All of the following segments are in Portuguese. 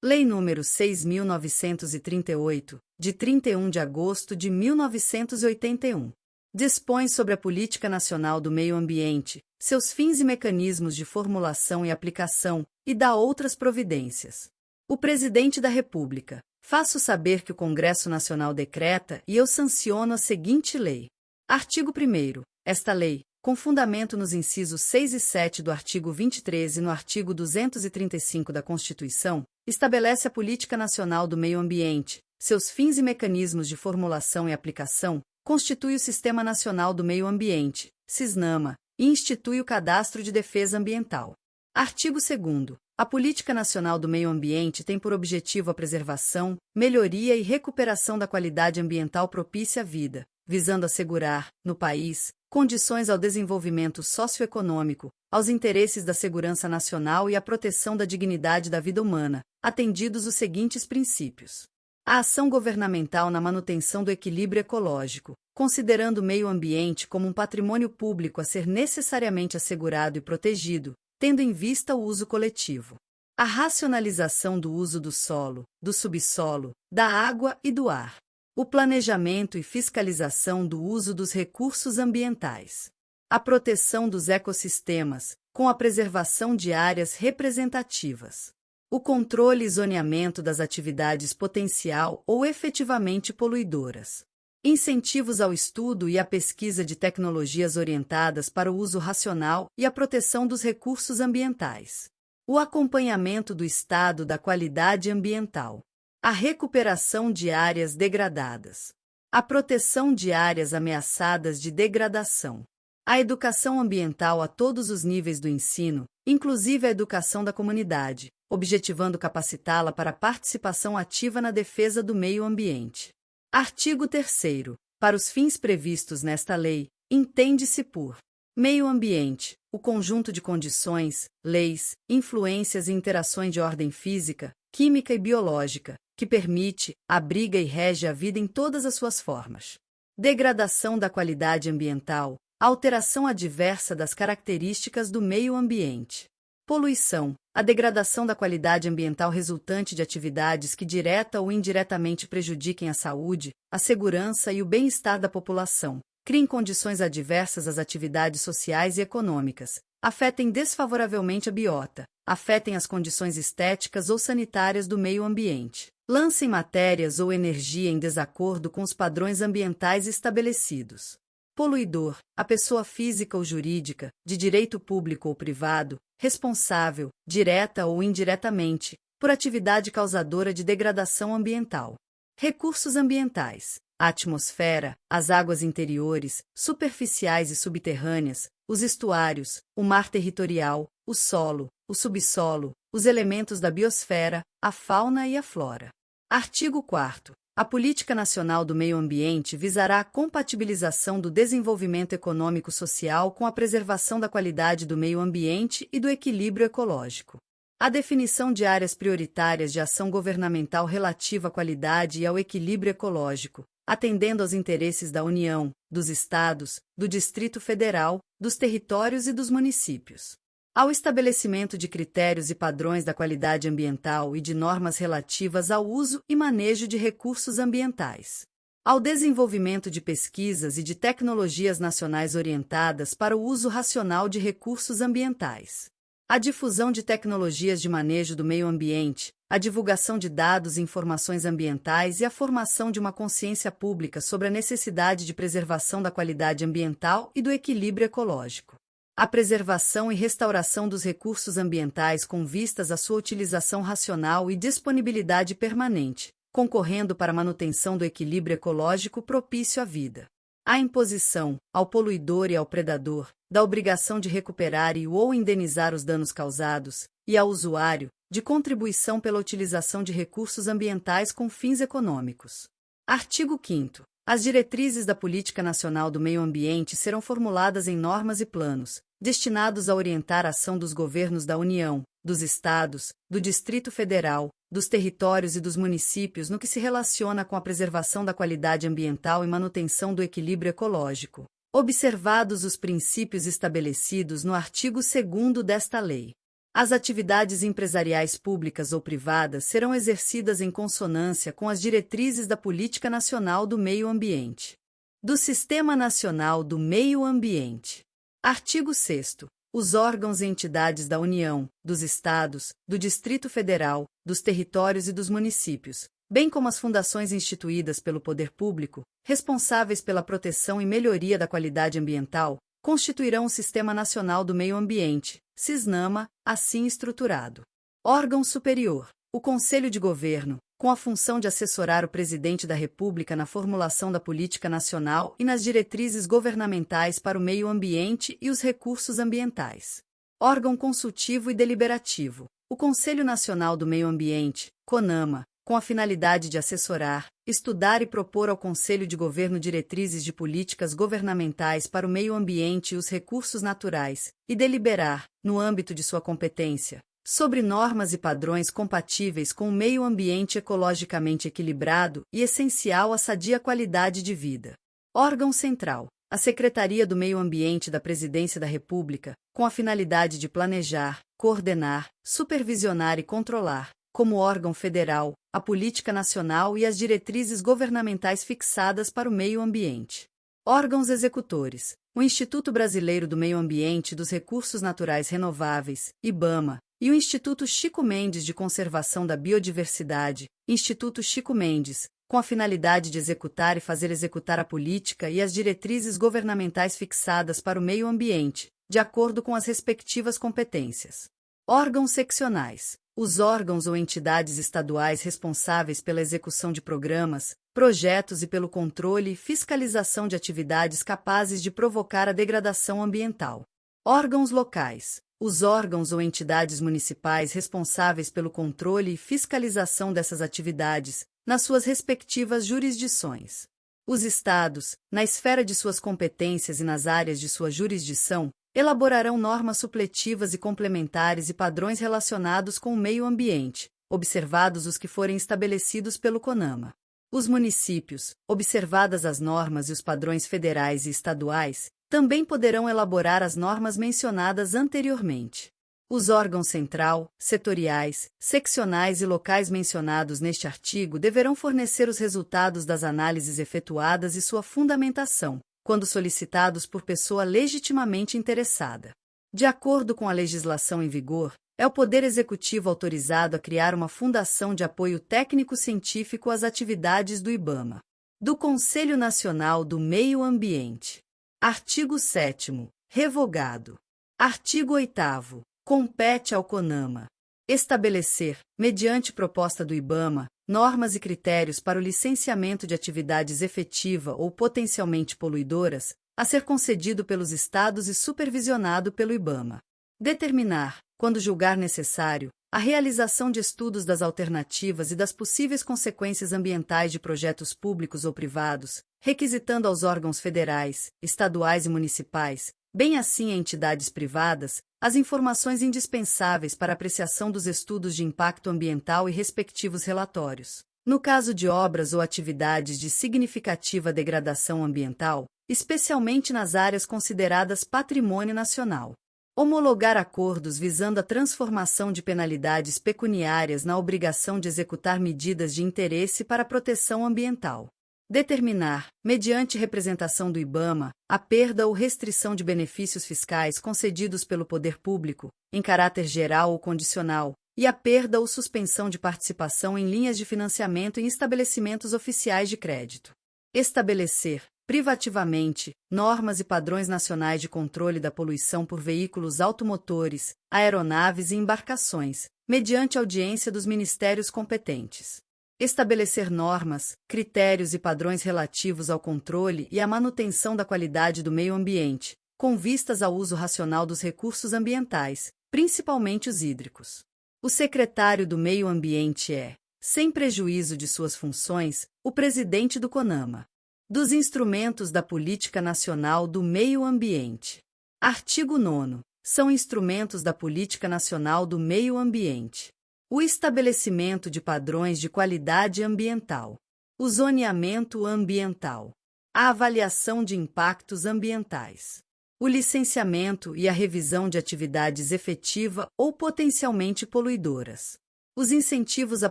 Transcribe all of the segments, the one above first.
Lei nº 6.938, de 31 de agosto de 1981. Dispõe sobre a Política Nacional do Meio Ambiente, seus fins e mecanismos de formulação e aplicação, e dá outras providências. O Presidente da República: faço saber que o Congresso Nacional decreta e eu sanciono a seguinte lei. Artigo 1º. Esta lei, com fundamento nos incisos 6 e 7 do artigo 23 e no artigo 235 da Constituição, estabelece a Política Nacional do Meio Ambiente, seus fins e mecanismos de formulação e aplicação, constitui o Sistema Nacional do Meio Ambiente, SISNAMA, e institui o Cadastro de Defesa Ambiental. Artigo 2º. A Política Nacional do Meio Ambiente tem por objetivo a preservação, melhoria e recuperação da qualidade ambiental propícia à vida, visando assegurar, no país, condições ao desenvolvimento socioeconômico, aos interesses da segurança nacional e à proteção da dignidade da vida humana, atendidos os seguintes princípios. A ação governamental na manutenção do equilíbrio ecológico, considerando o meio ambiente como um patrimônio público a ser necessariamente assegurado e protegido, tendo em vista o uso coletivo. A racionalização do uso do solo, do subsolo, da água e do ar. O planejamento e fiscalização do uso dos recursos ambientais. A proteção dos ecossistemas, com a preservação de áreas representativas. O controle e zoneamento das atividades potencial ou efetivamente poluidoras. Incentivos ao estudo e à pesquisa de tecnologias orientadas para o uso racional e a proteção dos recursos ambientais. O acompanhamento do estado da qualidade ambiental. A recuperação de áreas degradadas. A proteção de áreas ameaçadas de degradação. A educação ambiental a todos os níveis do ensino, inclusive a educação da comunidade, objetivando capacitá-la para a participação ativa na defesa do meio ambiente. Artigo 3º. Para os fins previstos nesta lei, entende-se por meio ambiente o conjunto de condições, leis, influências e interações de ordem física, química e biológica, que permite, abriga e rege a vida em todas as suas formas. Degradação da qualidade ambiental, alteração adversa das características do meio ambiente. Poluição, a degradação da qualidade ambiental resultante de atividades que direta ou indiretamente prejudiquem a saúde, a segurança e o bem-estar da população, criem condições adversas às atividades sociais e econômicas, afetem desfavoravelmente a biota, afetem as condições estéticas ou sanitárias do meio ambiente, lancem matérias ou energia em desacordo com os padrões ambientais estabelecidos. Poluidor, a pessoa física ou jurídica, de direito público ou privado, responsável, direta ou indiretamente, por atividade causadora de degradação ambiental. Recursos ambientais: a atmosfera, as águas interiores, superficiais e subterrâneas, os estuários, o mar territorial, o solo, o subsolo, os elementos da biosfera, a fauna e a flora. Artigo 4º. A Política Nacional do Meio Ambiente visará a compatibilização do desenvolvimento econômico-social com a preservação da qualidade do meio ambiente e do equilíbrio ecológico. A definição de áreas prioritárias de ação governamental relativa à qualidade e ao equilíbrio ecológico, atendendo aos interesses da União, dos Estados, do Distrito Federal, dos territórios e dos municípios. Ao estabelecimento de critérios e padrões da qualidade ambiental e de normas relativas ao uso e manejo de recursos ambientais. Ao desenvolvimento de pesquisas e de tecnologias nacionais orientadas para o uso racional de recursos ambientais. A difusão de tecnologias de manejo do meio ambiente, a divulgação de dados e informações ambientais e a formação de uma consciência pública sobre a necessidade de preservação da qualidade ambiental e do equilíbrio ecológico. A preservação e restauração dos recursos ambientais com vistas à sua utilização racional e disponibilidade permanente, concorrendo para a manutenção do equilíbrio ecológico propício à vida. A imposição, ao poluidor e ao predador, da obrigação de recuperar e ou indenizar os danos causados, e ao usuário, de contribuição pela utilização de recursos ambientais com fins econômicos. Artigo 5º. As diretrizes da Política Nacional do Meio Ambiente serão formuladas em normas e planos, destinados a orientar a ação dos governos da União, dos Estados, do Distrito Federal, dos territórios e dos municípios no que se relaciona com a preservação da qualidade ambiental e manutenção do equilíbrio ecológico, observados os princípios estabelecidos no artigo 2º desta lei. As atividades empresariais públicas ou privadas serão exercidas em consonância com as diretrizes da Política Nacional do Meio Ambiente. Do Sistema Nacional do Meio Ambiente. Artigo 6º. Os órgãos e entidades da União, dos Estados, do Distrito Federal, dos territórios e dos municípios, bem como as fundações instituídas pelo poder público, responsáveis pela proteção e melhoria da qualidade ambiental, constituirão o Sistema Nacional do Meio Ambiente, SISNAMA, assim estruturado. Órgão superior. O Conselho de Governo, com a função de assessorar o Presidente da República na formulação da política nacional e nas diretrizes governamentais para o meio ambiente e os recursos ambientais. Órgão consultivo e deliberativo. O Conselho Nacional do Meio Ambiente, CONAMA, com a finalidade de assessorar, estudar e propor ao Conselho de Governo diretrizes de políticas governamentais para o meio ambiente e os recursos naturais, e deliberar, no âmbito de sua competência, sobre normas e padrões compatíveis com o meio ambiente ecologicamente equilibrado e essencial à sadia qualidade de vida. Órgão central. A Secretaria do Meio Ambiente da Presidência da República, com a finalidade de planejar, coordenar, supervisionar e controlar, como órgão federal, a política nacional e as diretrizes governamentais fixadas para o meio ambiente. Órgãos executores. O Instituto Brasileiro do Meio Ambiente e dos Recursos Naturais Renováveis, IBAMA, e o Instituto Chico Mendes de Conservação da Biodiversidade, Instituto Chico Mendes, com a finalidade de executar e fazer executar a política e as diretrizes governamentais fixadas para o meio ambiente, de acordo com as respectivas competências. Órgãos seccionais. Os órgãos ou entidades estaduais responsáveis pela execução de programas, projetos e pelo controle e fiscalização de atividades capazes de provocar a degradação ambiental. Órgãos locais. Os órgãos ou entidades municipais responsáveis pelo controle e fiscalização dessas atividades, nas suas respectivas jurisdições. Os estados, na esfera de suas competências e nas áreas de sua jurisdição, elaborarão normas supletivas e complementares e padrões relacionados com o meio ambiente, observados os que forem estabelecidos pelo CONAMA. Os municípios, observadas as normas e os padrões federais e estaduais, também poderão elaborar as normas mencionadas anteriormente. Os órgãos central, setoriais, seccionais e locais mencionados neste artigo deverão fornecer os resultados das análises efetuadas e sua fundamentação, quando solicitados por pessoa legitimamente interessada. De acordo com a legislação em vigor, é o Poder Executivo autorizado a criar uma fundação de apoio técnico-científico às atividades do IBAMA. Do Conselho Nacional do Meio Ambiente. Artigo 7º. Revogado. Artigo 8º. Compete ao CONAMA estabelecer, mediante proposta do IBAMA, normas e critérios para o licenciamento de atividades efetiva ou potencialmente poluidoras, a ser concedido pelos Estados e supervisionado pelo IBAMA. Determinar, quando julgar necessário, a realização de estudos das alternativas e das possíveis consequências ambientais de projetos públicos ou privados, requisitando aos órgãos federais, estaduais e municipais, bem assim a entidades privadas, as informações indispensáveis para apreciação dos estudos de impacto ambiental e respectivos relatórios. No caso de obras ou atividades de significativa degradação ambiental, especialmente nas áreas consideradas patrimônio nacional. Homologar acordos visando a transformação de penalidades pecuniárias na obrigação de executar medidas de interesse para a proteção ambiental. Determinar, mediante representação do IBAMA, a perda ou restrição de benefícios fiscais concedidos pelo poder público, em caráter geral ou condicional, e a perda ou suspensão de participação em linhas de financiamento em estabelecimentos oficiais de crédito. Estabelecer, privativamente, normas e padrões nacionais de controle da poluição por veículos automotores, aeronaves e embarcações, mediante audiência dos ministérios competentes. Estabelecer normas, critérios e padrões relativos ao controle e à manutenção da qualidade do meio ambiente, com vistas ao uso racional dos recursos ambientais, principalmente os hídricos. O secretário do Meio Ambiente é, sem prejuízo de suas funções, o presidente do CONAMA. Dos instrumentos da Política Nacional do Meio Ambiente. Artigo 9º. São instrumentos da Política Nacional do Meio Ambiente: o estabelecimento de padrões de qualidade ambiental, o zoneamento ambiental, a avaliação de impactos ambientais, o licenciamento e a revisão de atividades efetiva ou potencialmente poluidoras. Os incentivos à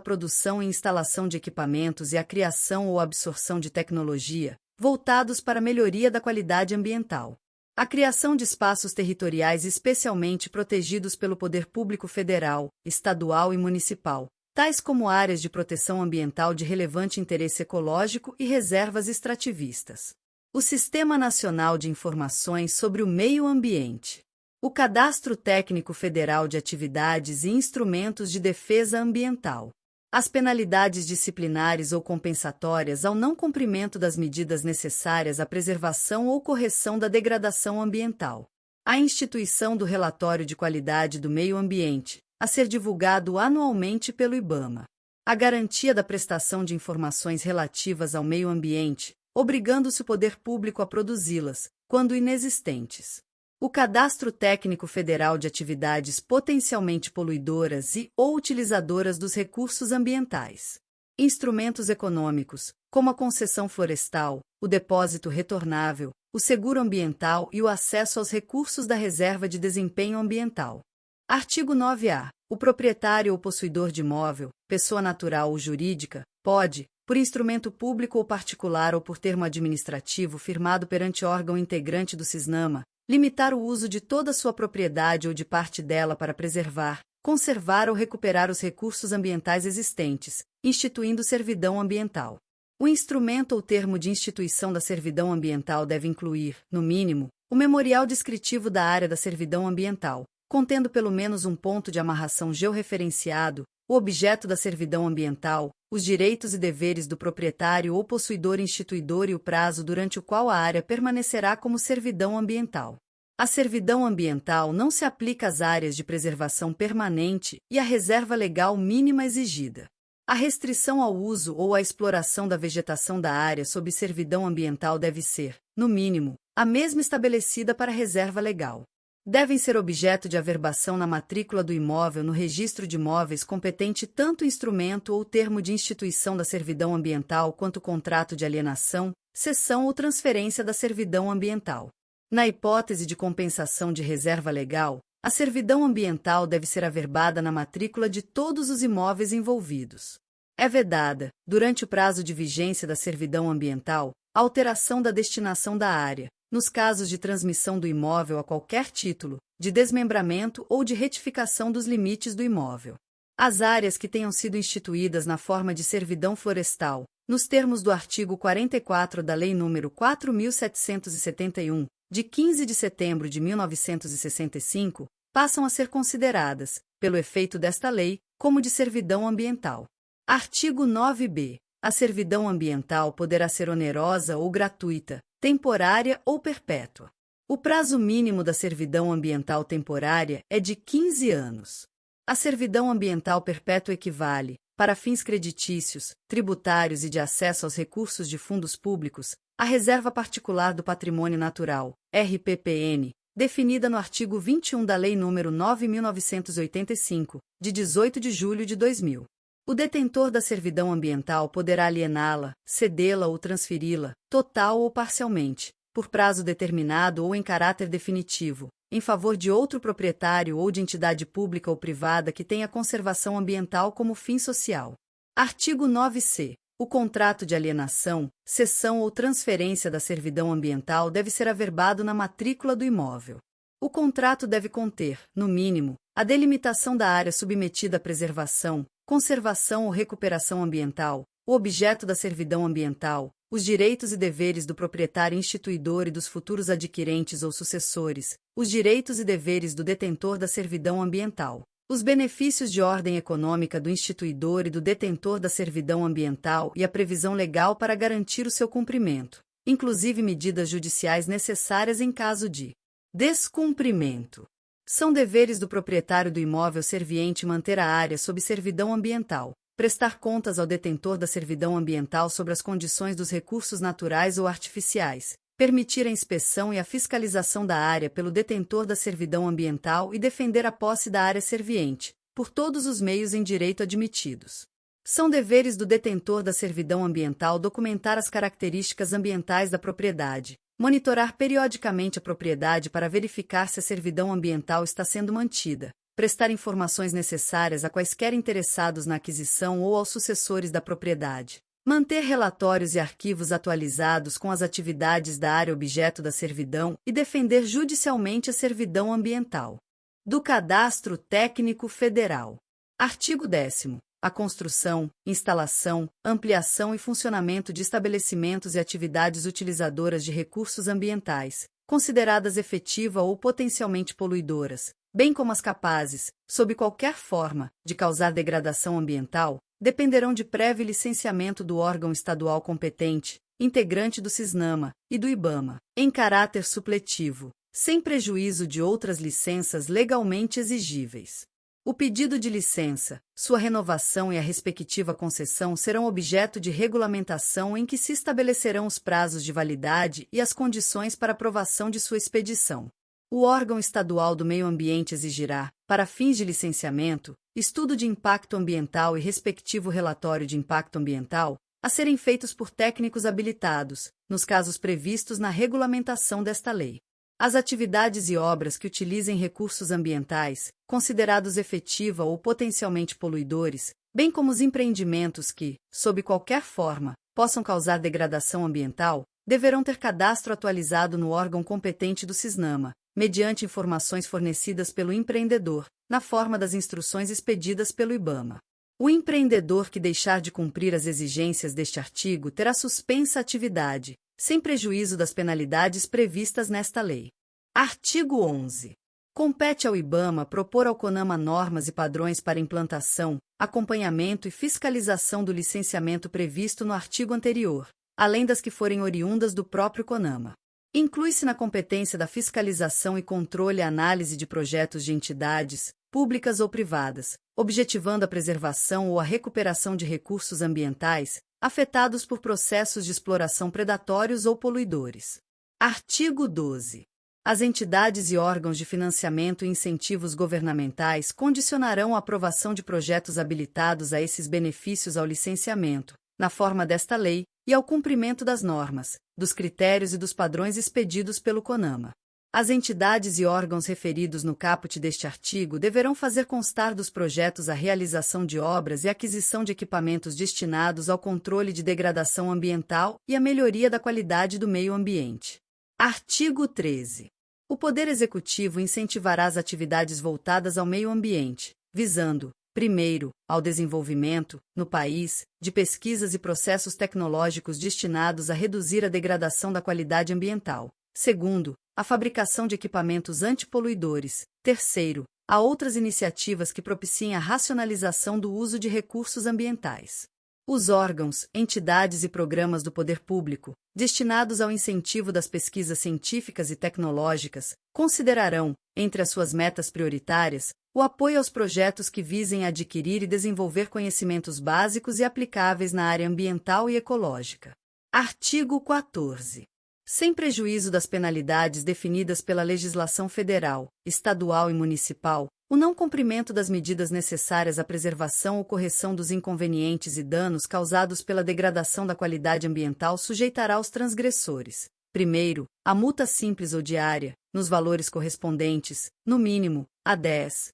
produção e instalação de equipamentos e à criação ou absorção de tecnologia, voltados para a melhoria da qualidade ambiental. A criação de espaços territoriais especialmente protegidos pelo poder público federal, estadual e municipal, tais como áreas de proteção ambiental de relevante interesse ecológico e reservas extrativistas. O Sistema Nacional de Informações sobre o Meio Ambiente. O Cadastro Técnico Federal de Atividades e Instrumentos de Defesa Ambiental. As penalidades disciplinares ou compensatórias ao não cumprimento das medidas necessárias à preservação ou correção da degradação ambiental. A instituição do Relatório de Qualidade do Meio Ambiente, a ser divulgado anualmente pelo IBAMA. A garantia da prestação de informações relativas ao meio ambiente, obrigando-se o poder público a produzi-las, quando inexistentes. O Cadastro Técnico Federal de Atividades Potencialmente Poluidoras e ou Utilizadoras dos Recursos Ambientais. Instrumentos econômicos, como a concessão florestal, o depósito retornável, o seguro ambiental e o acesso aos recursos da Reserva de Desempenho Ambiental. Artigo 9-A. O proprietário ou possuidor de imóvel, pessoa natural ou jurídica, pode, por instrumento público ou particular ou por termo administrativo firmado perante órgão integrante do CISNAMA, limitar o uso de toda sua propriedade ou de parte dela para preservar, conservar ou recuperar os recursos ambientais existentes, instituindo servidão ambiental. O instrumento ou termo de instituição da servidão ambiental deve incluir, no mínimo, o memorial descritivo da área da servidão ambiental, contendo pelo menos um ponto de amarração georreferenciado, o objeto da servidão ambiental, os direitos e deveres do proprietário ou possuidor instituidor e o prazo durante o qual a área permanecerá como servidão ambiental. A servidão ambiental não se aplica às áreas de preservação permanente e à reserva legal mínima exigida. A restrição ao uso ou à exploração da vegetação da área sob servidão ambiental deve ser, no mínimo, a mesma estabelecida para a reserva legal. Devem ser objeto de averbação na matrícula do imóvel no registro de imóveis competente tanto o instrumento ou termo de instituição da servidão ambiental quanto o contrato de alienação, cessão ou transferência da servidão ambiental. Na hipótese de compensação de reserva legal, a servidão ambiental deve ser averbada na matrícula de todos os imóveis envolvidos. É vedada, durante o prazo de vigência da servidão ambiental, a alteração da destinação da área, nos casos de transmissão do imóvel a qualquer título, de desmembramento ou de retificação dos limites do imóvel. As áreas que tenham sido instituídas na forma de servidão florestal, nos termos do artigo 44 da Lei nº 4.771, de 15 de setembro de 1965, passam a ser consideradas, pelo efeito desta lei, como de servidão ambiental. Artigo 9b. A servidão ambiental poderá ser onerosa ou gratuita, temporária ou perpétua. O prazo mínimo da servidão ambiental temporária é de 15 anos. A servidão ambiental perpétua equivale, para fins creditícios, tributários e de acesso aos recursos de fundos públicos, à Reserva Particular do Patrimônio Natural, RPPN, definida no artigo 21 da Lei nº 9.985, de 18 de julho de 2000. O detentor da servidão ambiental poderá aliená-la, cedê-la ou transferi-la, total ou parcialmente, por prazo determinado ou em caráter definitivo, em favor de outro proprietário ou de entidade pública ou privada que tenha conservação ambiental como fim social. Artigo 9c. O contrato de alienação, cessão ou transferência da servidão ambiental deve ser averbado na matrícula do imóvel. O contrato deve conter, no mínimo, a delimitação da área submetida à preservação, conservação ou recuperação ambiental, o objeto da servidão ambiental, os direitos e deveres do proprietário instituidor e dos futuros adquirentes ou sucessores, os direitos e deveres do detentor da servidão ambiental, os benefícios de ordem econômica do instituidor e do detentor da servidão ambiental e a previsão legal para garantir o seu cumprimento, inclusive medidas judiciais necessárias em caso de descumprimento. São deveres do proprietário do imóvel serviente manter a área sob servidão ambiental, prestar contas ao detentor da servidão ambiental sobre as condições dos recursos naturais ou artificiais, permitir a inspeção e a fiscalização da área pelo detentor da servidão ambiental e defender a posse da área serviente, por todos os meios em direito admitidos. São deveres do detentor da servidão ambiental documentar as características ambientais da propriedade, monitorar periodicamente a propriedade para verificar se a servidão ambiental está sendo mantida, prestar informações necessárias a quaisquer interessados na aquisição ou aos sucessores da propriedade, manter relatórios e arquivos atualizados com as atividades da área objeto da servidão e defender judicialmente a servidão ambiental. Do Cadastro Técnico Federal. Artigo 10º. A construção, instalação, ampliação e funcionamento de estabelecimentos e atividades utilizadoras de recursos ambientais, consideradas efetiva ou potencialmente poluidoras, bem como as capazes, sob qualquer forma, de causar degradação ambiental, dependerão de prévio licenciamento do órgão estadual competente, integrante do CISNAMA, e do IBAMA, em caráter supletivo, sem prejuízo de outras licenças legalmente exigíveis. O pedido de licença, sua renovação e a respectiva concessão serão objeto de regulamentação em que se estabelecerão os prazos de validade e as condições para aprovação de sua expedição. O órgão estadual do meio ambiente exigirá, para fins de licenciamento, estudo de impacto ambiental e respectivo relatório de impacto ambiental, a serem feitos por técnicos habilitados, nos casos previstos na regulamentação desta lei. As atividades e obras que utilizem recursos ambientais, considerados efetiva ou potencialmente poluidores, bem como os empreendimentos que, sob qualquer forma, possam causar degradação ambiental, deverão ter cadastro atualizado no órgão competente do CISNAMA, mediante informações fornecidas pelo empreendedor, na forma das instruções expedidas pelo IBAMA. O empreendedor que deixar de cumprir as exigências deste artigo terá suspensa a atividade, sem prejuízo das penalidades previstas nesta lei. Artigo 11. Compete ao IBAMA propor ao CONAMA normas e padrões para implantação, acompanhamento e fiscalização do licenciamento previsto no artigo anterior, além das que forem oriundas do próprio CONAMA. Inclui-se na competência da fiscalização e controle a análise de projetos de entidades, públicas ou privadas, objetivando a preservação ou a recuperação de recursos ambientais, afetados por processos de exploração predatórios ou poluidores. Artigo 12. As entidades e órgãos de financiamento e incentivos governamentais condicionarão a aprovação de projetos habilitados a esses benefícios ao licenciamento, na forma desta lei, e ao cumprimento das normas, dos critérios e dos padrões expedidos pelo CONAMA. As entidades e órgãos referidos no caput deste artigo deverão fazer constar dos projetos a realização de obras e aquisição de equipamentos destinados ao controle de degradação ambiental e à melhoria da qualidade do meio ambiente. Artigo 13. O Poder Executivo incentivará as atividades voltadas ao meio ambiente, visando, primeiro, ao desenvolvimento, no país, de pesquisas e processos tecnológicos destinados a reduzir a degradação da qualidade ambiental. Segundo, a fabricação de equipamentos antipoluidores. Terceiro, a outras iniciativas que propiciem a racionalização do uso de recursos ambientais. Os órgãos, entidades e programas do poder público, destinados ao incentivo das pesquisas científicas e tecnológicas, considerarão, entre as suas metas prioritárias, o apoio aos projetos que visem adquirir e desenvolver conhecimentos básicos e aplicáveis na área ambiental e ecológica. Artigo 14. Sem prejuízo das penalidades definidas pela legislação federal, estadual e municipal, o não cumprimento das medidas necessárias à preservação ou correção dos inconvenientes e danos causados pela degradação da qualidade ambiental sujeitará os transgressores, primeiro, a multa simples ou diária, nos valores correspondentes, no mínimo, a 10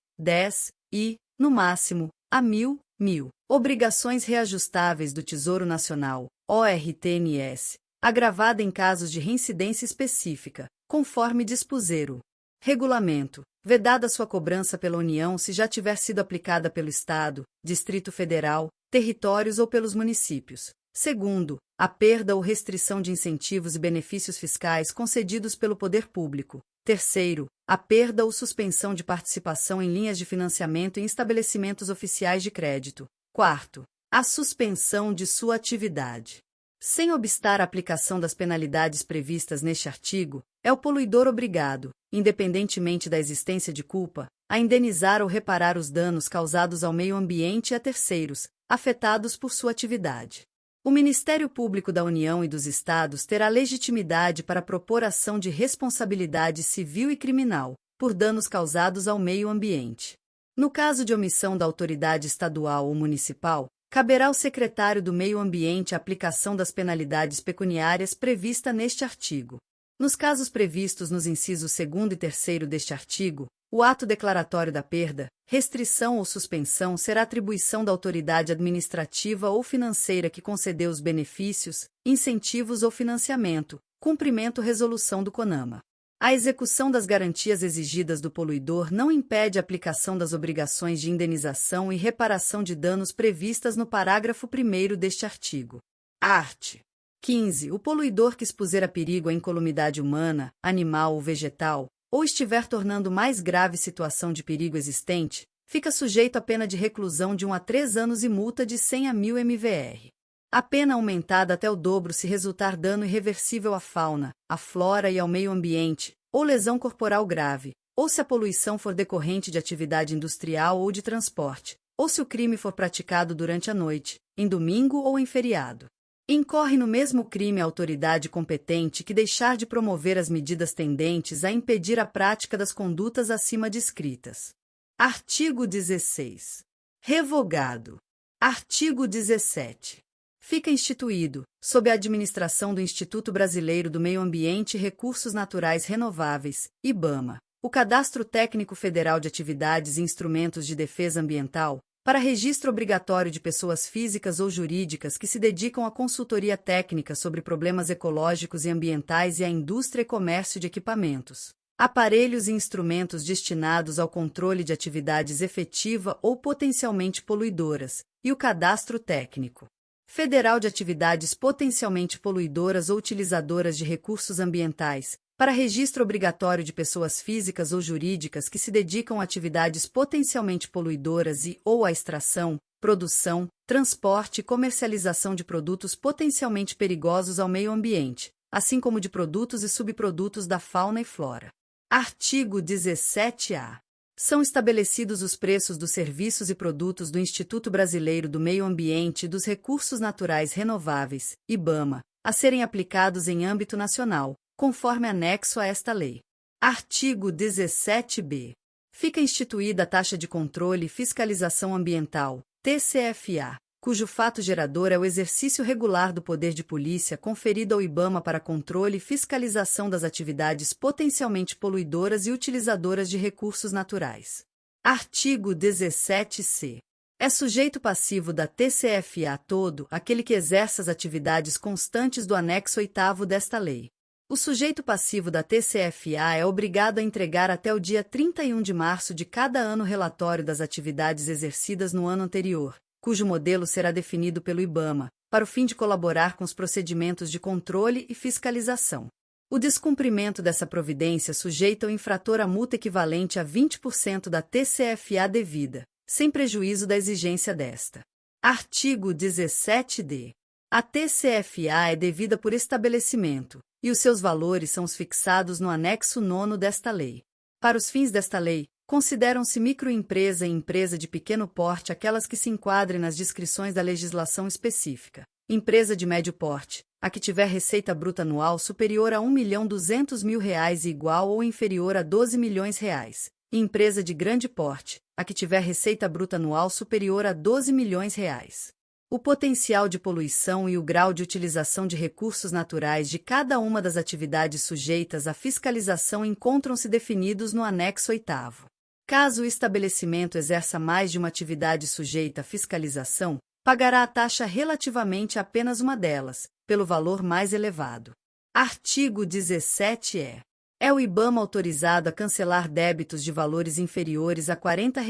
e, no máximo, a 1.000 obrigações reajustáveis do Tesouro Nacional, ORTNS, agravada em casos de reincidência específica, conforme dispuser o regulamento, vedada sua cobrança pela União se já tiver sido aplicada pelo Estado, Distrito Federal, territórios ou pelos municípios. Segundo, a perda ou restrição de incentivos e benefícios fiscais concedidos pelo poder público. Terceiro, a perda ou suspensão de participação em linhas de financiamento em estabelecimentos oficiais de crédito. Quarto, a suspensão de sua atividade. Sem obstar a aplicação das penalidades previstas neste artigo, é o poluidor obrigado, independentemente da existência de culpa, a indenizar ou reparar os danos causados ao meio ambiente e a terceiros, afetados por sua atividade. O Ministério Público da União e dos Estados terá legitimidade para propor ação de responsabilidade civil e criminal, por danos causados ao meio ambiente. No caso de omissão da autoridade estadual ou municipal, caberá ao secretário do Meio Ambiente a aplicação das penalidades pecuniárias prevista neste artigo. Nos casos previstos nos incisos 2º e 3º deste artigo, o ato declaratório da perda, restrição ou suspensão será atribuição da autoridade administrativa ou financeira que concedeu os benefícios, incentivos ou financiamento, cumprimento resolução do CONAMA. A execução das garantias exigidas do poluidor não impede a aplicação das obrigações de indenização e reparação de danos previstas no parágrafo 1º deste artigo. Art. 15. O poluidor que expuser a perigo a incolumidade humana, animal ou vegetal, ou estiver tornando mais grave situação de perigo existente, fica sujeito à pena de reclusão de 1 a 3 anos e multa de 100 a 1.000 mvr. A pena aumentada até o dobro se resultar dano irreversível à fauna, à flora e ao meio ambiente, ou lesão corporal grave, ou se a poluição for decorrente de atividade industrial ou de transporte, ou se o crime for praticado durante a noite, em domingo ou em feriado. Incorre no mesmo crime a autoridade competente que deixar de promover as medidas tendentes a impedir a prática das condutas acima descritas. Artigo 16. Revogado. Artigo 17. Fica instituído, sob a administração do Instituto Brasileiro do Meio Ambiente e Recursos Naturais Renováveis, IBAMA, o Cadastro Técnico Federal de Atividades e Instrumentos de Defesa Ambiental, para registro obrigatório de pessoas físicas ou jurídicas que se dedicam à consultoria técnica sobre problemas ecológicos e ambientais e à indústria e comércio de equipamentos, aparelhos e instrumentos destinados ao controle de atividades efetiva ou potencialmente poluidoras, e o Cadastro Técnico Federal de Atividades Potencialmente Poluidoras ou Utilizadoras de Recursos Ambientais, para registro obrigatório de pessoas físicas ou jurídicas que se dedicam a atividades potencialmente poluidoras e ou à extração, produção, transporte e comercialização de produtos potencialmente perigosos ao meio ambiente, assim como de produtos e subprodutos da fauna e flora. Artigo 17-A. São estabelecidos os preços dos serviços e produtos do Instituto Brasileiro do Meio Ambiente e dos Recursos Naturais Renováveis, IBAMA, a serem aplicados em âmbito nacional, conforme anexo a esta lei. Artigo 17-B. Fica instituída a Taxa de Controle e Fiscalização Ambiental, TCFA, cujo fato gerador é o exercício regular do poder de polícia conferido ao IBAMA para controle e fiscalização das atividades potencialmente poluidoras e utilizadoras de recursos naturais. Artigo 17-C. É sujeito passivo da TCFA todo aquele que exerça as atividades constantes do anexo 8º desta lei. O sujeito passivo da TCFA é obrigado a entregar até o dia 31 de março de cada ano relatório das atividades exercidas no ano anterior, cujo modelo será definido pelo IBAMA, para o fim de colaborar com os procedimentos de controle e fiscalização. O descumprimento dessa providência sujeita o infrator a multa equivalente a 20% da TCFA devida, sem prejuízo da exigência desta. Artigo 17-D. A TCFA é devida por estabelecimento, e os seus valores são os fixados no anexo 9º desta lei. Para os fins desta lei, consideram-se microempresa e empresa de pequeno porte aquelas que se enquadrem nas descrições da legislação específica. Empresa de médio porte, a que tiver receita bruta anual superior a R$ 1.200.000 e igual ou inferior a R$ 12 milhões. E empresa de grande porte, a que tiver receita bruta anual superior a R$ 12 milhões. O potencial de poluição e o grau de utilização de recursos naturais de cada uma das atividades sujeitas à fiscalização encontram-se definidos no anexo 8º. Caso o estabelecimento exerça mais de uma atividade sujeita à fiscalização, pagará a taxa relativamente a apenas uma delas, pelo valor mais elevado. Artigo 17-E. É o IBAMA autorizado a cancelar débitos de valores inferiores a R$ 40,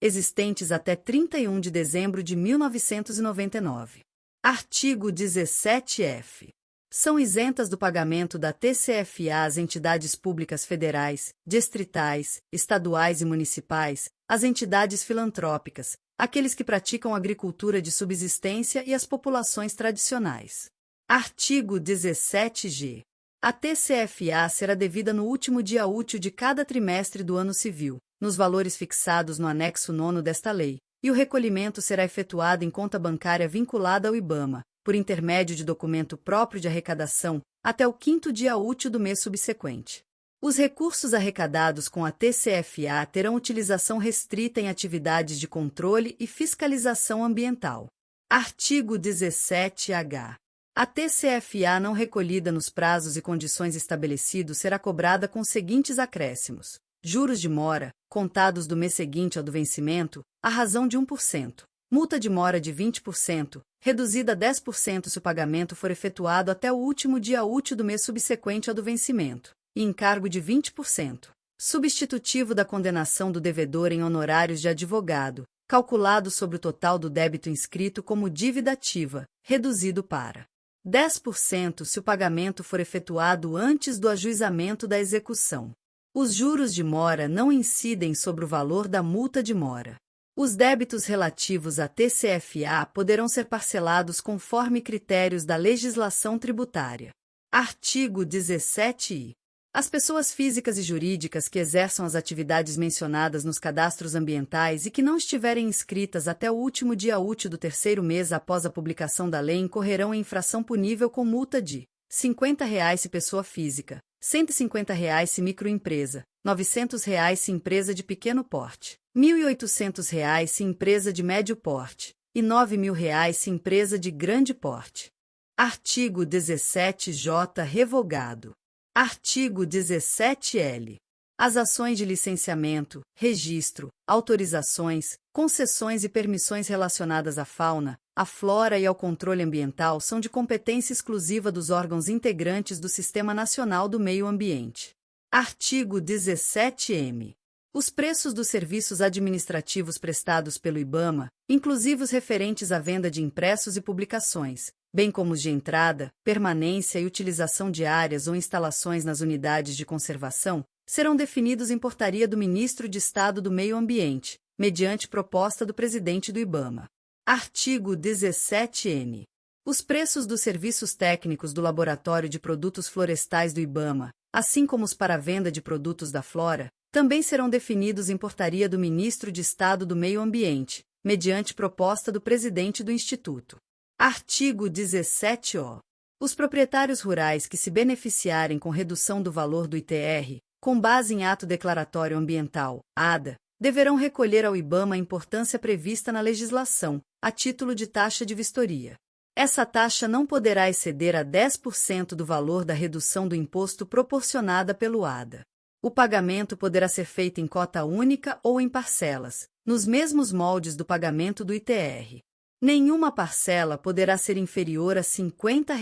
existentes até 31 de dezembro de 1999. Artigo 17-F. São isentas do pagamento da TCFA as entidades públicas federais, distritais, estaduais e municipais, as entidades filantrópicas, aqueles que praticam agricultura de subsistência e as populações tradicionais. Artigo 17-G. A TCFA será devida no último dia útil de cada trimestre do ano civil, nos valores fixados no anexo 9º desta lei, e o recolhimento será efetuado em conta bancária vinculada ao IBAMA, por intermédio de documento próprio de arrecadação, até o 5º dia útil do mês subsequente. Os recursos arrecadados com a TCFA terão utilização restrita em atividades de controle e fiscalização ambiental. Artigo 17-H. A TCFA não recolhida nos prazos e condições estabelecidos será cobrada com os seguintes acréscimos: juros de mora, contados do mês seguinte ao do vencimento, à razão de 1%. Multa de mora de 20%, reduzida a 10% se o pagamento for efetuado até o último dia útil do mês subsequente ao do vencimento, e encargo de 20%. Substitutivo da condenação do devedor em honorários de advogado, calculado sobre o total do débito inscrito como dívida ativa, reduzido para 10% se o pagamento for efetuado antes do ajuizamento da execução. Os juros de mora não incidem sobre o valor da multa de mora. Os débitos relativos à TCFA poderão ser parcelados conforme critérios da legislação tributária. Artigo 17-I. As pessoas físicas e jurídicas que exerçam as atividades mencionadas nos cadastros ambientais e que não estiverem inscritas até o último dia útil do terceiro mês após a publicação da lei incorrerão em infração punível com multa de R$ 50 se pessoa física, R$ 150 se microempresa, R$ 900 se empresa de pequeno porte, R$ 1.800 se empresa de médio porte e R$ 9.000 se empresa de grande porte. Artigo 17-J revogado. Artigo 17-L. As ações de licenciamento, registro, autorizações, concessões e permissões relacionadas à fauna, à flora e ao controle ambiental são de competência exclusiva dos órgãos integrantes do Sistema Nacional do Meio Ambiente. Artigo 17-M. Os preços dos serviços administrativos prestados pelo IBAMA, inclusive os referentes à venda de impressos e publicações, bem como os de entrada, permanência e utilização de áreas ou instalações nas unidades de conservação, serão definidos em portaria do Ministro de Estado do Meio Ambiente, mediante proposta do presidente do IBAMA. Artigo 17-N. Os preços dos serviços técnicos do Laboratório de Produtos Florestais do IBAMA, assim como os para a venda de produtos da flora, também serão definidos em portaria do Ministro de Estado do Meio Ambiente, mediante proposta do presidente do Instituto. Artigo 17-O. Os proprietários rurais que se beneficiarem com redução do valor do ITR, com base em ato declaratório ambiental, ADA, deverão recolher ao IBAMA a importância prevista na legislação, a título de taxa de vistoria. Essa taxa não poderá exceder a 10% do valor da redução do imposto proporcionada pelo ADA. O pagamento poderá ser feito em cota única ou em parcelas, nos mesmos moldes do pagamento do ITR. Nenhuma parcela poderá ser inferior a R$ 50.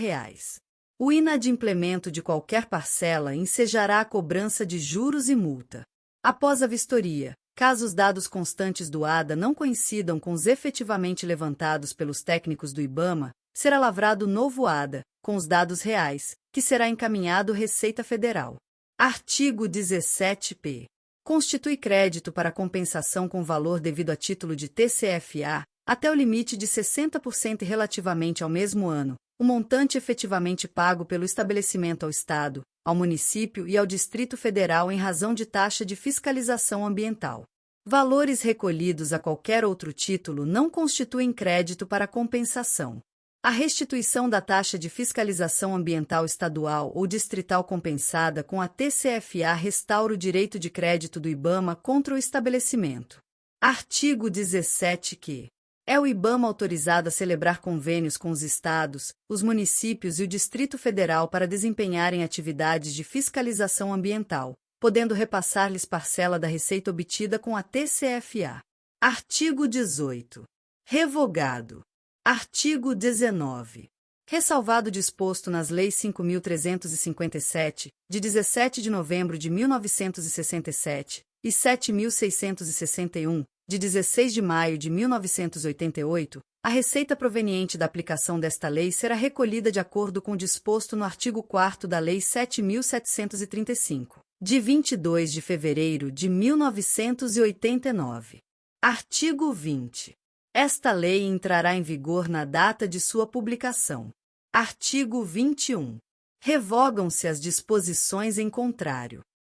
O inadimplemento de qualquer parcela ensejará a cobrança de juros e multa. Após a vistoria, caso os dados constantes do ADA não coincidam com os efetivamente levantados pelos técnicos do IBAMA, será lavrado novo ADA, com os dados reais, que será encaminhado à Receita Federal. Artigo 17-P. Constitui crédito para compensação com valor devido a título de TCFA, até o limite de 60% relativamente ao mesmo ano, o montante efetivamente pago pelo estabelecimento ao Estado, ao município e ao Distrito Federal em razão de taxa de fiscalização ambiental. Valores recolhidos a qualquer outro título não constituem crédito para compensação. A restituição da taxa de fiscalização ambiental estadual ou distrital compensada com a TCFA restaura o direito de crédito do IBAMA contra o estabelecimento. Artigo 17-Q. É o IBAMA autorizado a celebrar convênios com os estados, os municípios e o Distrito Federal para desempenharem atividades de fiscalização ambiental, podendo repassar-lhes parcela da receita obtida com a TCFA. Artigo 18. Revogado. Artigo 19. Ressalvado o disposto nas Leis 5.357, de 17 de novembro de 1967, e 7.661, de 16 de maio de 1988, a receita proveniente da aplicação desta lei será recolhida de acordo com o disposto no artigo 4º da Lei 7.735, de 22 de fevereiro de 1989. Artigo 20. Esta lei entrará em vigor na data de sua publicação. Artigo 21. Revogam-se as disposições em contrário.